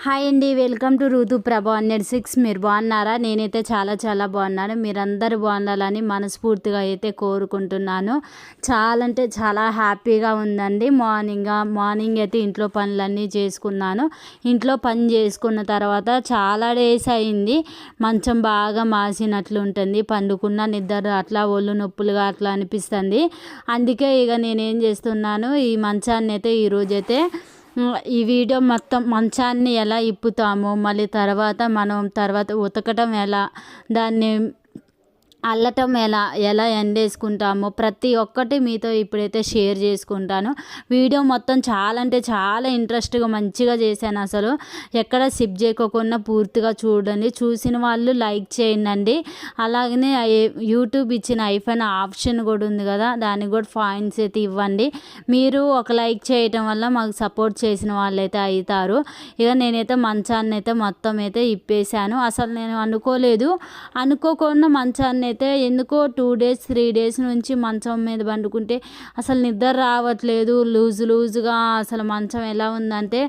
Hi అండి, welcome to ఋతు ప్రభ 106. మీరు బాగున్నారా? నేనైతే చాలా బాగున్నాను. మీరందరూ బాగుండాలని మనస్ఫూర్తిగా అయితే కోరుకుంటున్నాను. చాలా అంటే చాలా హ్యాపీగా ఉందండి. మార్నింగ్ అయితే ఇంట్లో పనులన్నీ చేసుకున్నాను. ఇంట్లో పని చేసుకున్న తర్వాత చాలా డేస్ అయింది. మంచం బాగా మాసినట్లు ఉంటుంది. పండుకున్న నిద్ర అట్లా ఒళ్ళు నొప్పులుగా అట్లా అనిపిస్తుంది. అందుకే ఇక నేనేం చేస్తున్నాను, ఈ మంచాన్ని అయితే ఈరోజైతే ఈ వీడియో మొత్తం మంచాన్ని ఎలా ఇప్పుతామో, మళ్ళీ తర్వాత ఉతకటం ఎలా, దాన్ని అల్లటం ఎలా ఎండేసుకుంటామో ప్రతి ఒక్కటి మీతో ఇప్పుడైతే షేర్ చేసుకుంటాను. వీడియో మొత్తం చాలా అంటే చాలా ఇంట్రెస్ట్గా మంచిగా చేశాను. అసలు ఎక్కడ స్కిప్ చేయకోకుండా పూర్తిగా చూడండి. చూసిన వాళ్ళు లైక్ చేయండి. అలాగనే యూట్యూబ్ ఇచ్చిన ఐఫోన్ ఆప్షన్ కూడా ఉంది కదా, దానికి కూడా పాయింట్స్ అయితే ఇవ్వండి. మీరు ఒక లైక్ చేయటం వల్ల మాకు సపోర్ట్ చేసిన వాళ్ళైతే అవుతారు. ఇక నేనైతే మంచాన్ని అయితే మొత్తం అయితే ఇప్పేశాను. అసలు నేను అనుకోకుండా మంచాన్ని అయితే ఎందుకో 2 డేస్ 3 డేస్ నుంచి మంచం మీద పండుకుంటే అసలు నిద్ర రావట్లేదు. లూజుగా అసలు మంచం ఎలా ఉందంటే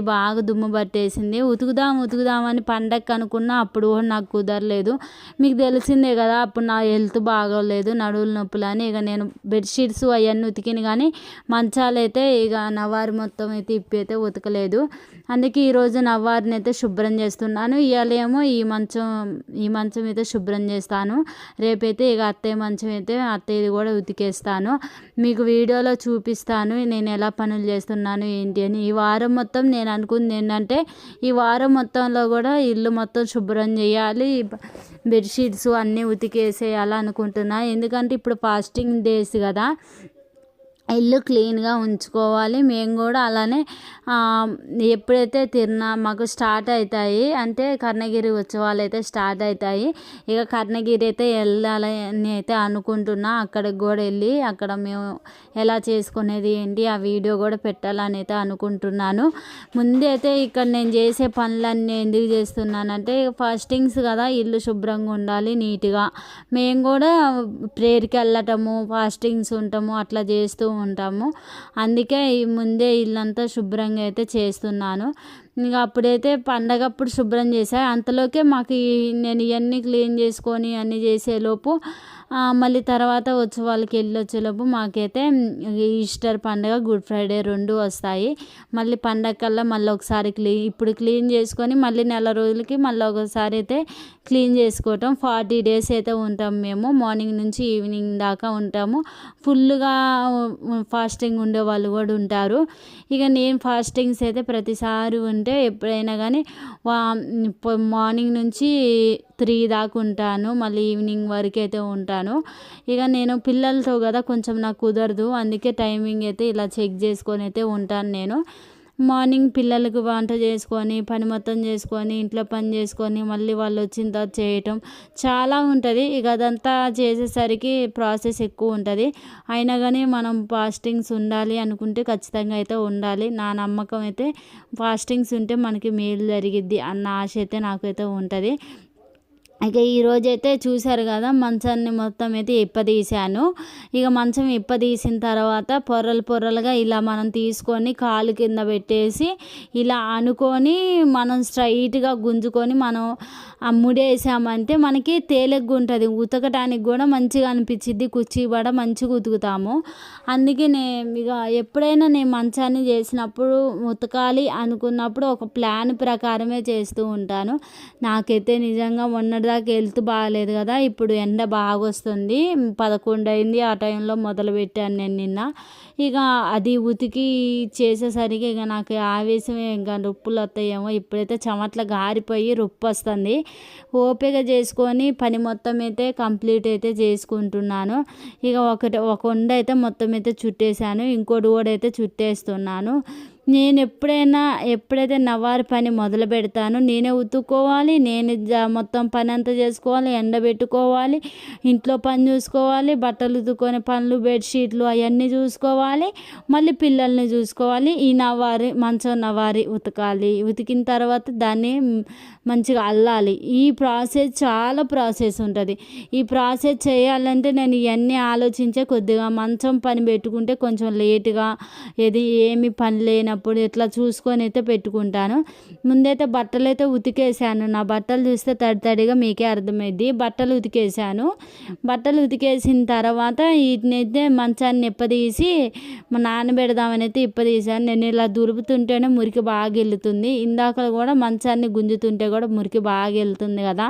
బాగా దుమ్ము పట్టేసింది. ఉతుకుదామని పండగకి అనుకున్నా, అప్పుడు నాకు కుదరలేదు. మీకు తెలిసిందే కదా, అప్పుడు నా హెల్త్ బాగోలేదు, నడువుల నొప్పులని. ఇక నేను బెడ్షీట్స్ అవన్నీ ఉతికిన కానీ మంచాలైతే ఇక నవారు మొత్తం అయితే ఇప్పి అయితే ఉతకలేదు. అందుకే ఈరోజు నవారిని అయితే శుభ్రం చేస్తున్నాను. ఇవాళ ఏమో ఈ మంచం అయితే శుభ్రం చేస్తాను. రేపైతే ఇక అత్తయ్యది కూడా ఉతికేస్తాను. మీకు వీడియోలో చూపిస్తాను నేను ఎలా పనులు చేస్తున్నాను ఏంటి అని. ఈ వారం మొత్తం నేను అనుకుంది ఏంటంటే, ఈ వారం మొత్తంలో కూడా ఇల్లు మొత్తం శుభ్రం చేయాలి, బెడ్షీట్స్ అన్నీ ఉతికేసేయాలి అనుకుంటున్నా. ఎందుకంటే ఇప్పుడు ఫాస్టింగ్ డేస్ కదా, ఇల్లు క్లీన్గా ఉంచుకోవాలి. మేము కూడా అలానే ఎప్పుడైతే మాకు స్టార్ట్ అవుతాయి అంటే కర్ణగిరి ఉత్సవాలు అయితే స్టార్ట్ అవుతాయి. ఇక కర్ణగిరి అయితే వెళ్ళాలని అయితే అనుకుంటున్నా. అక్కడికి కూడా వెళ్ళి అక్కడ మేము ఎలా చేసుకునేది ఏంటి ఆ వీడియో కూడా పెట్టాలని అయితే అనుకుంటున్నాను. ముందైతే ఇక్కడ నేను చేసే పనులన్నీ ఎందుకు చేస్తున్నానంటే, ఫాస్టింగ్స్ కదా, ఇల్లు శుభ్రంగా ఉండాలి, నీట్గా. మేము కూడా ప్రేయర్కి వెళ్ళటము, ఫాస్టింగ్స్ ఉంటాము, అట్లా చేస్తూ ఉంటాము. అందుకే ముందే ఇల్లంతా శుభ్రంగా అయితే చేస్తున్నాను. ఇంకా అప్పుడైతే పండగప్పుడు శుభ్రం చేసా. అంతలోకే మాకు నేను ఇవన్నీ క్లీన్ చేసుకొని అన్నీ చేసేలోపు మళ్ళీ తర్వాత ఉత్సవాలకి వచ్చేలోపు మాకైతే ఈస్టర్ పండుగ, గుడ్ ఫ్రైడే 2 వస్తాయి. మళ్ళీ పండగ కల్లా మళ్ళీ ఒకసారి ఇప్పుడు క్లీన్ చేసుకొని మళ్ళీ నెల రోజులకి మళ్ళీ ఒకసారి అయితే క్లీన్ చేసుకోవటం. 40 డేస్ అయితే ఉంటాం మేము. మార్నింగ్ నుంచి ఈవినింగ్ దాకా ఉంటాము. ఫుల్గా ఫాస్టింగ్ ఉండే వాళ్ళు కూడా ఉంటారు. ఇక నేను ఫాస్టింగ్స్ అయితే ప్రతిసారి ఉంటే ఎప్పుడైనా కానీ మార్నింగ్ నుంచి 3 దాకా ఉంటాను, మళ్ళీ ఈవినింగ్ వరకు అయితే ఉంటాను. ఇక నేను పిల్లలతో కదా కొంచెం నాకు కుదరదు. అందుకే టైమింగ్ అయితే ఇలా చెక్ చేసుకొని అయితే ఉంటాను నేను. మార్నింగ్ పిల్లలకు వంట చేసుకొని పని మొత్తం చేసుకొని ఇంట్లో పని చేసుకొని మళ్ళీ వాళ్ళు వచ్చిన తర్వాత చేయటం చాలా ఉంటుంది. ఇక అదంతా చేసేసరికి ప్రాసెస్ ఎక్కువ ఉంటుంది. అయినా కానీ మనం ఫాస్టింగ్స్ ఉండాలి అనుకుంటే ఖచ్చితంగా అయితే ఉండాలి. నా నమ్మకం అయితే ఫాస్టింగ్స్ ఉంటే మనకి మేలు జరిగిద్ది అన్న ఆశ అయితే నాకైతే ఉంటుంది. ఇక ఈరోజైతే చూశారు కదా, మంచాన్ని మొత్తం అయితే ఇప్పదీశాను. ఇక మంచం ఇప్పదీసిన తర్వాత పొరలుగా ఇలా మనం తీసుకొని కాలు కింద పెట్టేసి ఇలా అనుకొని మనం స్ట్రైట్గా గుంజుకొని మనం ముడేసామంటే మనకి తేలిగ్గా ఉంటుంది. ఉతకటానికి కూడా మంచిగా అనిపించిద్ది, కుర్చీ కూడా మంచిగా ఉతుకుతాము. అందుకే ఇక ఎప్పుడైనా నేను మంచాన్ని చేసినప్పుడు ఉతకాలి అనుకున్నప్పుడు ఒక ప్లాన్ ప్రకారమే చేస్తూ ఉంటాను. నాకైతే నిజంగా మొన్నటిదాకా హెల్త్ బాగాలేదు కదా, ఇప్పుడు ఎండ బాగా వస్తుంది, 11 అయింది. ఆ టైంలో మొదలు పెట్టాను నేను నిన్న. ఇక అది ఉతికి చేసేసరికి ఇక నాకు ఆవేశమే, ఇంకా రొప్పులు వస్తాయేమో. ఇప్పుడైతే చెమట్ల గారిపోయి రొప్పు వస్తుంది. ఓపిక చేసుకొని పని మొత్తం అయితే కంప్లీట్ అయితే చేసుకుంటున్నాను. ఇక ఒక వండ అయితే మొత్తం అయితే చుట్టేసాను, ఇంకోటి కూడా అయితే చుట్టేస్తున్నాను. నేను ఎప్పుడైతే నవారు పని మొదలు పెడతానో నేనే ఉతుక్కోవాలి, నేను మొత్తం పని అంతా చేసుకోవాలి, ఎండబెట్టుకోవాలి, ఇంట్లో పని చూసుకోవాలి, బట్టలు ఉతుక్కునే పనులు, బెడ్షీట్లు అవన్నీ చూసుకోవాలి, మళ్ళీ పిల్లల్ని చూసుకోవాలి. ఈ మంచం నవారి ఉతకాలి, ఉతికిన తర్వాత దాన్ని మంచిగా అల్లాలి. ఈ చాలా ప్రాసెస్ ఉంటుంది. ఈ ప్రాసెస్ చేయాలంటే నేను ఇవన్నీ ఆలోచించే కొద్దిగా మంచం పని పెట్టుకుంటే కొంచెం లేటుగా ఏమి పని లేనప్పుడు పెట్టినప్పుడు ఇట్లా చూసుకొని అయితే పెట్టుకుంటాను. ముందైతే బట్టలు అయితే ఉతికేసాను. నా బట్టలు చూస్తే తడిగా మీకే అర్థమైద్ది. బట్టలు ఉతికేసాను. బట్టలు ఉతికేసిన తర్వాత వీటినైతే మంచాన్ని ఇప్పదీసి నానబెడదామని అయితే ఇప్పదీసాను. నేను ఇలా దులుపుతుంటేనే మురికి బాగా వెళ్తుంది. ఇందాక కూడా మంచాన్ని గుంజుతుంటే కూడా మురికి బాగా వెళ్తుంది కదా.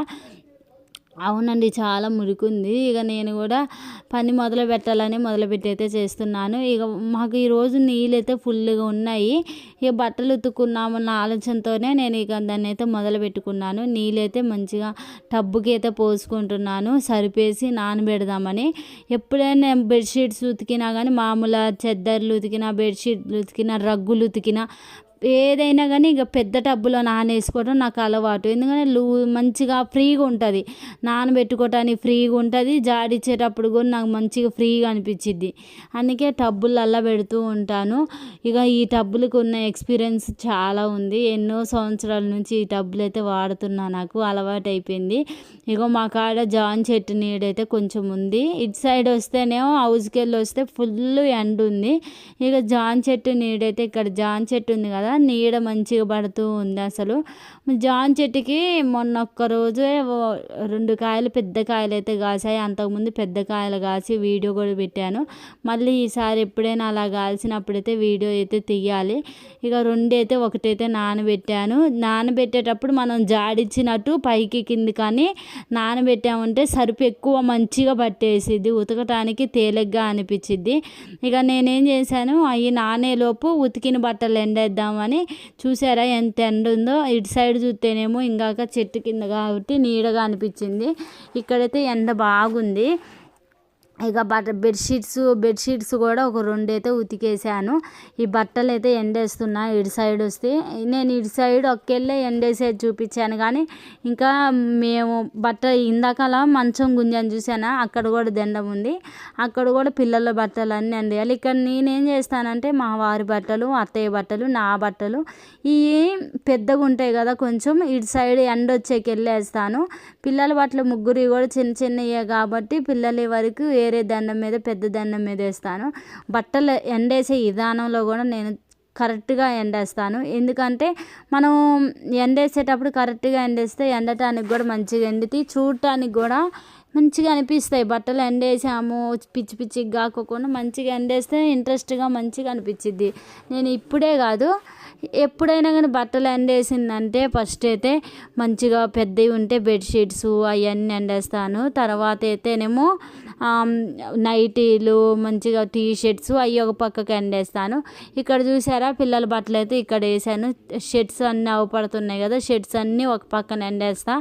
అవునండి, చాలా మురికుంది. ఇక నేను కూడా పని మొదలుపెట్టి అయితే చేస్తున్నాను. ఇక మాకు ఈరోజు నీళ్ళైతే ఫుల్గా ఉన్నాయి. ఇక బట్టలు ఉతుక్కున్నామన్న ఆలోచనతోనే నేను ఇక దాన్ని అయితే మొదలు పెట్టుకున్నాను. నీళ్ళైతే మంచిగా టబ్బుకి అయితే పోసుకుంటున్నాను సరిపేసి నానబెడదామని. ఎప్పుడైనా బెడ్షీట్స్ ఉతికినా కానీ, మామూలు చెద్దర్లు ఉతికినా, బెడ్షీట్లు ఉతికినా, రగ్గులు ఉతికినా, ఏదైనా కానీ ఇక పెద్ద టబ్బులో నానేసుకోవడం నాకు అలవాటు. ఎందుకంటే మంచిగా ఫ్రీగా ఉంటుంది, నానబెట్టుకోవటానికి ఫ్రీగా ఉంటుంది. జాడిచ్చేటప్పుడు కూడా నాకు మంచిగా ఫ్రీగా అనిపించిద్ది. అందుకే టబ్బులల్లా పెడుతూ ఉంటాను. ఇక ఈ టబ్బులకు ఉన్న ఎక్స్పీరియన్స్ చాలా ఉంది. ఎన్నో సంవత్సరాల నుంచి ఈ టబ్బులు అయితే వాడుతున్నా, నాకు అలవాటు అయిపోయింది. ఇక మా కాడ జాన్ చెట్టు నీడైతే కొంచెం ఉంది. ఇటు సైడ్ వస్తేనేమో హౌస్కి వెళ్ళి వస్తే ఫుల్ ఎండ ఉంది. ఇక జాన్ చెట్టు నీడైతే ఇక్కడ జాన్ చెట్టు ఉంది కదా, నీడ మంచిగా పడుతూ ఉంది. అసలు జాన్ చెట్టుకి మొన్న ఒక్కరోజే 2 కాయలు, పెద్ద కాయలు అయితే కాసాయి. అంతకుముందు పెద్ద కాయలు కాసి వీడియో కూడా పెట్టాను. మళ్ళీ ఈసారి ఎప్పుడైనా అలా కాల్చినప్పుడైతే వీడియో అయితే తీయాలి. ఇక 2 అయితే ఒకటైతే నానబెట్టాను. నానబెట్టేటప్పుడు మనం జాడిచ్చినట్టు పైకి కింది కానీ నానబెట్టామంటే సరుపు ఎక్కువ మంచిగా పట్టేసిద్ది, ఉతకటానికి తేలిగ్గా అనిపించిద్ది. ఇక నేనేం చేశాను, అవి నానేలోపు ఉతికిన బట్టలు ఎండేద్దామని. చూసారా ఎంత ఎండ ఉందో. ఇటు సైడ్ చూస్తేనేమో ఇందాక చెట్టు కింద కాబట్టి నీడగా అనిపించింది. ఇక్కడైతే ఎండ బాగుంది. ఇక బెడ్షీట్స్ కూడా ఒక 2 అయితే ఉతికేసాను. ఈ బట్టలు అయితే ఎండేస్తున్నా. ఇటు సైడ్ వస్తే నేను ఇటు సైడ్ ఒక్కెళ్ళే ఎండేసేది చూపించాను, కానీ ఇంకా మేము ఇందాకలా మంచం గుంజాను చూసానా, అక్కడ కూడా దండం ఉంది. అక్కడ కూడా పిల్లల బట్టలు అన్నీ ఎండేయాలి. ఇక్కడ నేనేం చేస్తానంటే మా వారి బట్టలు, అత్తయ్య బట్టలు, నా బట్టలు ఇవి పెద్దగా ఉంటాయి కదా కొంచెం, ఇటు సైడ్ ఎండ వచ్చేకి వెళ్ళేస్తాను. పిల్లల బట్టలు ముగ్గురు కూడా చిన్నవే కాబట్టి పిల్లల వరకు వేరే దండం మీద, పెద్ద దండం మీద వేస్తాను. బట్టలు ఎండేసే విధానంలో కూడా నేను కరెక్ట్గా ఎండేస్తాను. ఎందుకంటే మనం ఎండేసేటప్పుడు కరెక్ట్గా ఎండేస్తే ఎండటానికి కూడా మంచిగా ఎండుతాయి, చూడటానికి కూడా మంచిగా అనిపిస్తాయి. బట్టలు ఎండేసాము పిచ్చిగా కాకుండా మంచిగా ఎండేస్తే ఇంట్రెస్ట్గా మంచిగా అనిపించిద్ది. నేను ఇప్పుడే కాదు, ఎప్పుడైనా కానీ బట్టలు ఎండేసిందంటే ఫస్ట్ అయితే మంచిగా పెద్దవి ఉంటే బెడ్షీట్స్ అవన్నీ ఎండేస్తాను. తర్వాత అయితేనేమో నైటీలు, మంచిగా టీషర్ట్స్ అవి ఒక పక్కకి ఎండేస్తాను. ఇక్కడ చూసారా పిల్లల బట్టలు అయితే ఇక్కడ వేసాను. షర్ట్స్ అన్నీ అవపడుతున్నాయి కదా, షర్ట్స్ అన్నీ ఒక పక్కన ఎండేస్తా.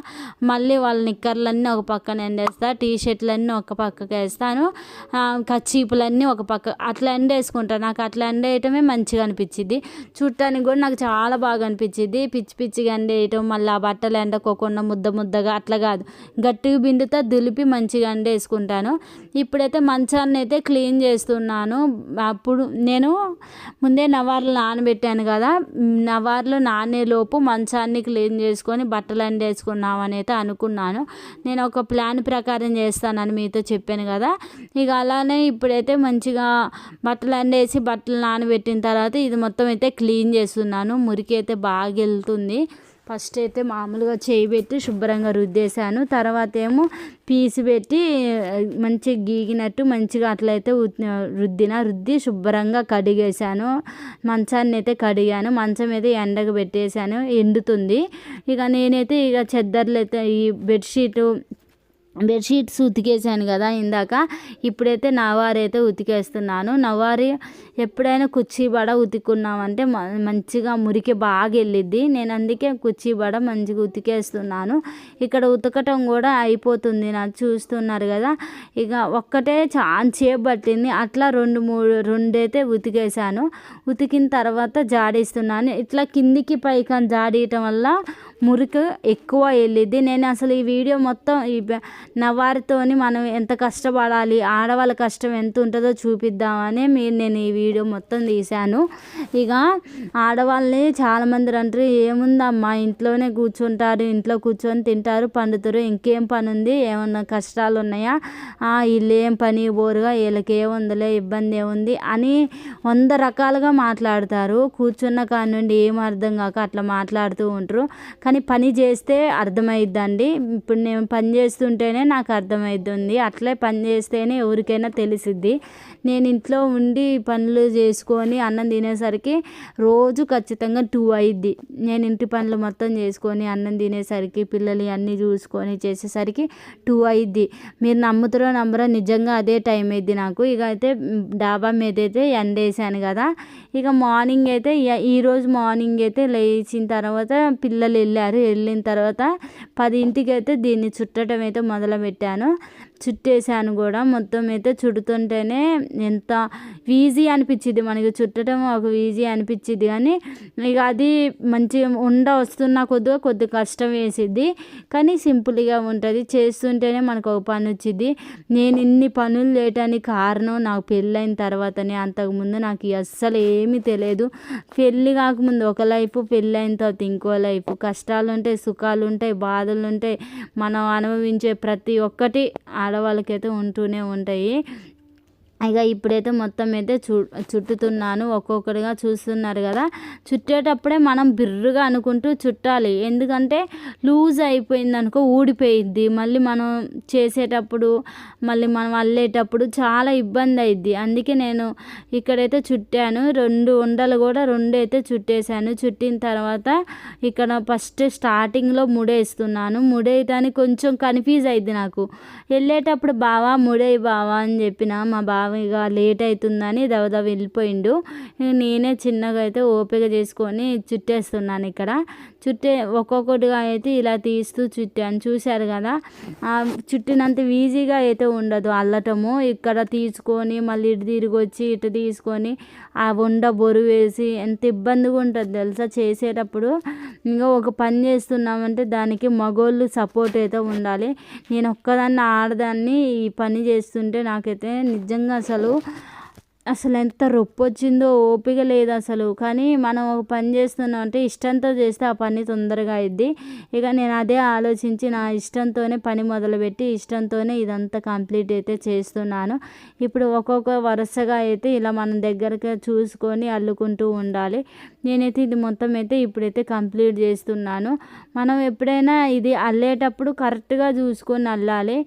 మళ్ళీ వాళ్ళ నిక్కర్లన్నీ ఒక పక్కన ఎండేస్తా. టీషర్ట్లన్నీ ఒక పక్కకి వేస్తాను. కచ్చీపులన్నీ ఒక పక్క అట్లా ఎండేసుకుంటాను. నాకు అట్లా ఎండేయటమే మంచిగా అనిపించింది. చూడటానికి కూడా నాకు చాలా బాగా అనిపించింది. పిచ్చిగా ఎండేయటం, మళ్ళీ ఆ బట్టలు ఎండకోకుండా ముద్దగా అట్లా కాదు, గట్టిగా బిండుతో దులిపి మంచిగా ఎండేసుకుంటాను. ఇప్పుడైతే మంచాన్ని అయితే క్లీన్ చేస్తున్నాను. అప్పుడు నేను ముందే నవార్లు నానబెట్టాను కదా, నవార్లు నానేలోపు మంచాన్ని క్లీన్ చేసుకొని బట్టలు ఎండేసుకున్నామని అయితే అనుకున్నాను. నేను ఒక ప్లాన్ ప్రకారం చేస్తానని మీతో చెప్పాను కదా. ఇక అలానే ఇప్పుడైతే మంచిగా బట్టలు ఎండేసి బట్టలు నానబెట్టిన తర్వాత ఇది మొత్తం అయితే క్లీన్ చేస్తున్నాను. మురికి అయితే బాగా వెళ్తుంది. ఫస్ట్ అయితే మామూలుగా చేయి పెట్టి శుభ్రంగా రుద్దేశాను. తర్వాత ఏమో పీసు పెట్టి మంచిగా గీగినట్టు మంచిగా అట్లయితే రుద్ది శుభ్రంగా కడిగేశాను. మంచాన్ని అయితే కడిగాను. మంచం అయితే ఎండకు పెట్టేశాను, ఎండుతుంది. ఇక నేనైతే ఇక చెద్దర్లు అయితే ఈ బెడ్షీట్స్ ఉతికేసాను కదా ఇందాక, ఇప్పుడైతే నవారు అయితే ఉతికేస్తున్నాను. నవారు ఎప్పుడైనా కుర్చీ బడ ఉతుకున్నామంటే మంచిగా మురికి బాగా వెళ్ళిద్ది. నేను అందుకే కుర్చీ బడ మంచిగా ఉతికేస్తున్నాను. ఇక్కడ ఉతకటం కూడా అయిపోతుంది, నాకు చూస్తున్నారు కదా. ఇక ఒక్కటే చాలా సేపు పట్టింది. అట్లా 2 అయితే ఉతికేసాను. ఉతికిన తర్వాత జాడిస్తున్నాను. ఇట్లా కిందికి పైకి జాడియటం వల్ల మురికి ఎక్కువ వెళ్ళిద్ది. నేను అసలు ఈ వీడియో మొత్తం ఈ నవారితోని మనం ఎంత కష్టపడాలి, ఆడవాళ్ళ కష్టం ఎంత ఉంటుందో చూపిద్దామని నేను ఈ వీడియో మొత్తం తీశాను. ఇక ఆడవాళ్ళని చాలామంది అంటారు, ఏముందమ్మా ఇంట్లోనే కూర్చుంటారు, ఇంట్లో కూర్చొని తింటారు పండుతారు, ఇంకేం పని ఉంది, ఏమన్నా కష్టాలు ఉన్నాయా, వీళ్ళు ఏం పని బోరుగా, వీళ్ళకి ఏముందిలే ఇబ్బంది ఏముంది అని 100 రకాలుగా మాట్లాడతారు. కూర్చున్న కాడి నుండి ఏం అర్థం కాక అట్లా మాట్లాడుతూ ఉంటారు. కానీ పని చేస్తే అర్థమైద్దండి. ఇప్పుడు నేను పని చేస్తుంటేనే నాకు అర్థమవుతుంది, అట్లే పని చేస్తేనే ఎవరికైనా తెలిసిద్ది. నేను ఇంట్లో ఉండి పనులు చేసుకొని అన్నం తినేసరికి రోజు ఖచ్చితంగా 2 అయిద్ది. నేను ఇంటి పనులు మొత్తం చేసుకొని అన్నం తినేసరికి పిల్లలు అన్నీ చూసుకొని చేసేసరికి 2 అయిద్ది. మీరు నమ్ముతారో నమ్మరో, నిజంగా అదే టైం అయింది నాకు. ఇక అయితే డాబా మీద అయితే ఎండేసాను కదా. ఇక మార్నింగ్ అయితే ఈరోజు మార్నింగ్ అయితే లేచిన తర్వాత పిల్లలు వెళ్ళిన తర్వాత 10ంటికి అయితే దీన్ని చుట్టడం అయితే మొదలుపెట్టాను. చుట్టేసాను కూడా. మొత్తం అయితే చుడుతుంటేనే ఎంత ఈజీ అనిపించింది మనకి, చుట్టడం ఒక ఈజీ అనిపించింది. కానీ ఇక అది మంచిగా వస్తున్న కొద్ది కష్టం వేసిద్ది, కానీ సింపుల్గా ఉంటుంది. చేస్తుంటేనే మనకు ఒక పని వచ్చింది. నేను ఇన్ని పనులు చేయటానికి కారణం నాకు పెళ్ళైన తర్వాతనే. అంతకుముందు నాకు అస్సలు ఏమీ తెలియదు. పెళ్ళి కాకముందు ఒక లైఫ్, పెళ్ళైన తర్వాత ఇంకో లైఫ్. కష్టాలు ఉంటాయి, సుఖాలు ఉంటాయి, బాధలు ఉంటాయి. మనం అనుభవించే ప్రతి ఒక్కటి ఆడవాళ్ళకైతే ఉంటూనే ఉంటాయి. ఇక ఇప్పుడైతే మొత్తం అయితే చుట్టుతున్నాను. ఒక్కొక్కటిగా చూస్తున్నారు కదా. చుట్టేటప్పుడే మనం బిర్రుగా అనుకుంటూ చుట్టాలి, ఎందుకంటే లూజ్ అయిపోయింది అనుకో ఊడిపోయిద్ది. మళ్ళీ మనం చేసేటప్పుడు, మళ్ళీ మనం అల్లేటప్పుడు చాలా ఇబ్బంది అయిద్ది. అందుకే నేను ఇక్కడైతే చుట్టాను. 2 ఉండలు కూడా 2 అయితే చుట్టేసాను. చుట్టిన తర్వాత ఇక్కడ ఫస్ట్ స్టార్టింగ్లో ముడేస్తున్నాను. ముడేయటానికి కొంచెం కన్ఫ్యూజ్ అయింది నాకు. వెళ్ళేటప్పుడు బావా ముడేయి బావా అని చెప్పిన, మా బావ ఇక లేట్ అవుతుందని దవదవ వెళ్ళిపోయిండు. నేనే చిన్నగా అయితే ఓపిక చేసుకొని చుట్టేస్తున్నాను. ఇక్కడ ఒక్కొక్కటిగా అయితే ఇలా తీస్తూ చుట్టాను. చూశారు కదా, చుట్టినంత ఈజీగా అయితే ఉండదు అల్లటము. ఇక్కడ తీసుకొని మళ్ళీ ఇటు తిరిగి వచ్చి ఇటు తీసుకొని ఆ ఉండ బొరువు వేసి ఎంత ఇబ్బందిగా ఉంటుంది తెలుసా చేసేటప్పుడు. ఇంకా ఒక పని చేస్తున్నామంటే దానికి మగోళ్ళు సపోర్ట్ అయితే ఉండాలి. నేను ఒక్కదాన్ని ఆడదాన్ని ఈ పని చేస్తుంటే నాకైతే నిజంగా అసలు ఎంత రొప్పి వచ్చిందో, ఓపిక లేదు అసలు. కానీ మనం ఒక పని చేస్తున్నాం అంటే ఇష్టంతో చేస్తే ఆ పని తొందరగా అయింది. ఇక నేను అదే ఆలోచించి నా ఇష్టంతోనే పని మొదలుపెట్టి ఇష్టంతోనే ఇదంతా కంప్లీట్ అయితే చేస్తున్నాను. ఇప్పుడు ఒక్కొక్క వరుసగా అయితే ఇలా మనం దగ్గరగా చూసుకొని అల్లుకుంటూ ఉండాలి. నేనైతే ఇది మొత్తం అయితే ఇప్పుడైతే కంప్లీట్ చేస్తున్నాను. మనం ఎప్పుడైనా ఇది అల్లేటప్పుడు కరెక్ట్గా చూసుకొని అల్లాలి.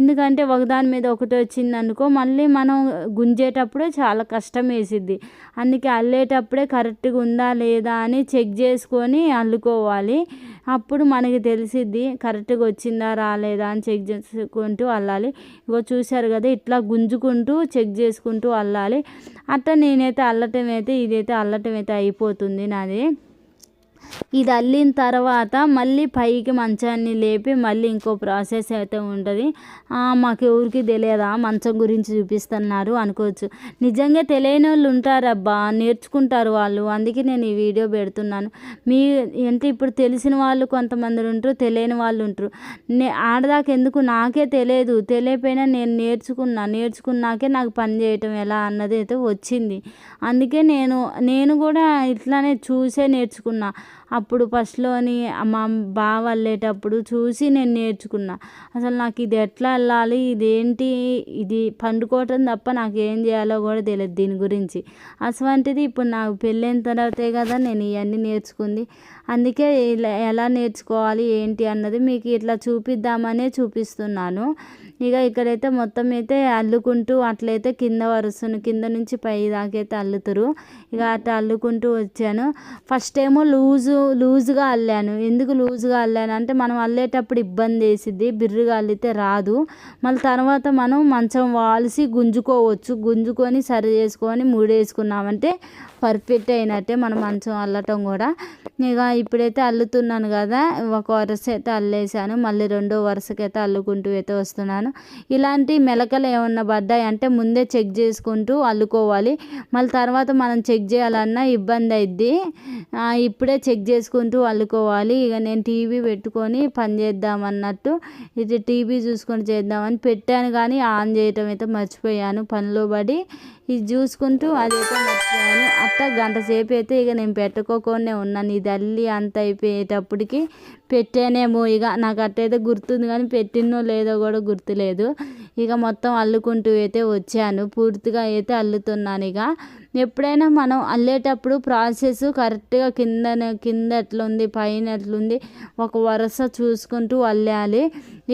ఎందుకంటే ఒకదాని మీద ఒకటి వచ్చిందనుకో మళ్ళీ మనం గుంజేటప్పుడే చాలా కష్టం వేసిద్ది. అందుకే అల్లేటప్పుడే కరెక్ట్గా ఉందా లేదా అని చెక్ చేసుకొని అల్లుకోవాలి. అప్పుడు మనకి తెలిసిద్ది కరెక్ట్గా వచ్చిందా రాలేదా అని చెక్ చేసుకుంటూ అల్లాలి. ఇగో చూశారు కదా, ఇట్లా గుంజుకుంటూ చెక్ చేసుకుంటూ అల్లాలి. అట్లా నేనైతే ఇదైతే అల్లటం అయితే అయిపోతుంది నాది. ఇది అల్లిన తర్వాత మళ్ళీ పైకి మంచాన్ని లేపి మళ్ళీ ఇంకో ప్రాసెస్ అయితే ఉంటుంది. మాకు ఎవరికి తెలియదా మంచం గురించి చూపిస్తున్నారు అనుకోవచ్చు. నిజంగా తెలియని వాళ్ళు ఉంటారబ్బా, నేర్చుకుంటారు వాళ్ళు. అందుకే నేను ఈ వీడియో పెడుతున్నాను. అంటే ఇప్పుడు తెలిసిన వాళ్ళు కొంతమంది ఉంటారు, తెలియని వాళ్ళు ఉంటారు. ఆడదాకా ఎందుకు నాకే తెలియదు, తెలియపోయినా నేను నేర్చుకున్నాకే నాకు పని చేయటం ఎలా అన్నది అయితే వచ్చింది. అందుకే నేను కూడా ఇట్లానే చూసే నేర్చుకున్నా. అప్పుడు ఫస్ట్లోని మా బావ అల్లేటప్పుడు చూసి నేను నేర్చుకున్నా. అసలు నాకు ఇది ఎట్లా అల్లాలి, ఇదేంటి, ఇది పండుకోవటం తప్ప నాకు ఏం చేయాలో కూడా తెలియదు దీని గురించి. అటువంటిది ఇప్పుడు నాకు పెళ్ళైన తర్వాతే కదా నేను ఇవన్నీ నేర్చుకుంది. అందుకే ఇలా ఎలా నేర్చుకోవాలి ఏంటి అన్నది మీకు ఇట్లా చూపిద్దామనే చూపిస్తున్నాను. ఇక ఇక్కడైతే మొత్తం అయితే అల్లుకుంటూ అట్లయితే కింద నుంచి పై దాకైతే అల్లుతారు. ఇక అట్లా అల్లుకుంటూ వచ్చాను. ఫస్ట్ ఏమో లూజుగా అల్లాను. ఎందుకు లూజుగా అల్లాను అంటే మనం అల్లేటప్పుడు ఇబ్బంది వేసిద్ది, బిర్రుగా అల్లితే రాదు. మళ్ళీ తర్వాత మనం మంచం వాల్సి గుంజుకొని సరి చేసుకొని ముడేసుకున్నామంటే పర్ఫెక్ట్ అయినట్టే మన మంచం అల్లటం కూడా. ఇక ఇప్పుడైతే అల్లుతున్నాను కదా, ఒక వరుస అయితే అల్లేసాను, మళ్ళీ రెండో వరుసకైతే అల్లుకుంటూ అయితే వస్తున్నాను. ఇలాంటి మెలకలు ఏమన్నా పడ్డాయి అంటే ముందే చెక్ చేసుకుంటూ అల్లుకోవాలి, మళ్ళీ తర్వాత మనం చెక్ చేయాలన్నా ఇబ్బంది అయిద్ది. ఇప్పుడే చెక్ చేసుకుంటూ అల్లుకోవాలి. ఇక నేను టీవీ పెట్టుకొని పని చేద్దామన్నట్టు ఇది టీవీ చూసుకొని చేద్దామని పెట్టాను, కానీ ఆన్ చేయటం అయితే మర్చిపోయాను పనిలో పడి. ఇది చూసుకుంటూ అదైతే మర్చిపోయాను. అట్లా గంట సేపు అయితే ఇక నేను పెట్టుకోకుండా ఉన్నాను. ఇది అల్లి అంత అయిపోయేటప్పటికి పెట్టానేమో, ఇక నాకు అట్టయితే గుర్తుంది కానీ పెట్టినో లేదో కూడా గుర్తులేదు. ఇక మొత్తం అల్లుకుంటూ అయితే వచ్చాను, పూర్తిగా అయితే అల్లుతున్నాను. ఇక ఎప్పుడైనా మనం అల్లేటప్పుడు ప్రాసెస్ కరెక్ట్గా కింద ఎట్లుంది పైన ఎట్లుంది ఒక వరుస చూసుకుంటూ అల్లాలి.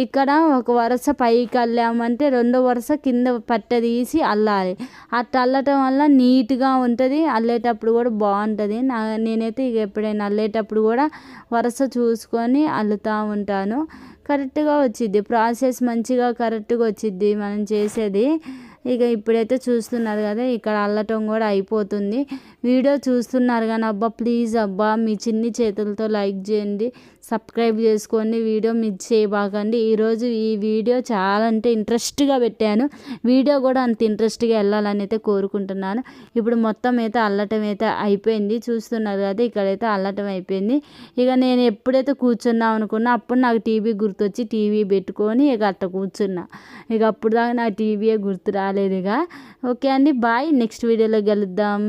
ఇక్కడ ఒక వరుస పైకి అల్లామంటే రెండో వరుస కింద పట్టె తీసి అల్లాలి. అట్లా అల్లటం వల్ల నీట్గా ఉంటుంది, అల్లేటప్పుడు కూడా బాగుంటుంది. నేనైతే ఇక ఎప్పుడైనా అల్లేటప్పుడు కూడా వరుస చూసుకొని అల్లుతూ ఉంటాను. కరెక్ట్గా వచ్చిద్ది ప్రాసెస్, మంచిగా కరెక్ట్గా వచ్చిద్ది మనం చేసేది. ఇక ఇప్పుడైతే చూస్తున్నారు కదా, ఇక్కడ అల్లటం కూడా అయిపోతుంది. వీడియో చూస్తున్నారు కానీ అబ్బా ప్లీజ్ అబ్బా మీ చిన్ని చేతులతో లైక్ చేయండి, సబ్స్క్రైబ్ చేసుకోండి, వీడియో మిస్ చేయబాకండి. ఈరోజు ఈ వీడియో చాలా అంటే ఇంట్రెస్ట్గా పెట్టాను, వీడియో కూడా అంత ఇంట్రెస్ట్గా వెళ్ళాలని అయితే కోరుకుంటున్నాను. ఇప్పుడు మొత్తం అయితే అల్లటం అయితే అయిపోయింది, చూస్తున్నారు కదా ఇక్కడైతే అల్లటం అయిపోయింది. ఇక నేను ఎప్పుడైతే కూర్చున్నాం అనుకున్నా అప్పుడు నాకు టీవీ గుర్తొచ్చి టీవీ పెట్టుకొని ఇక అట్ట కూర్చున్నా. ఇక అప్పుడు దాకా నాకు టీవీయే గుర్తు రాలేదు. ఇక ఓకే అండి, బాయ్, నెక్స్ట్ వీడియోలో కలుద్దాం.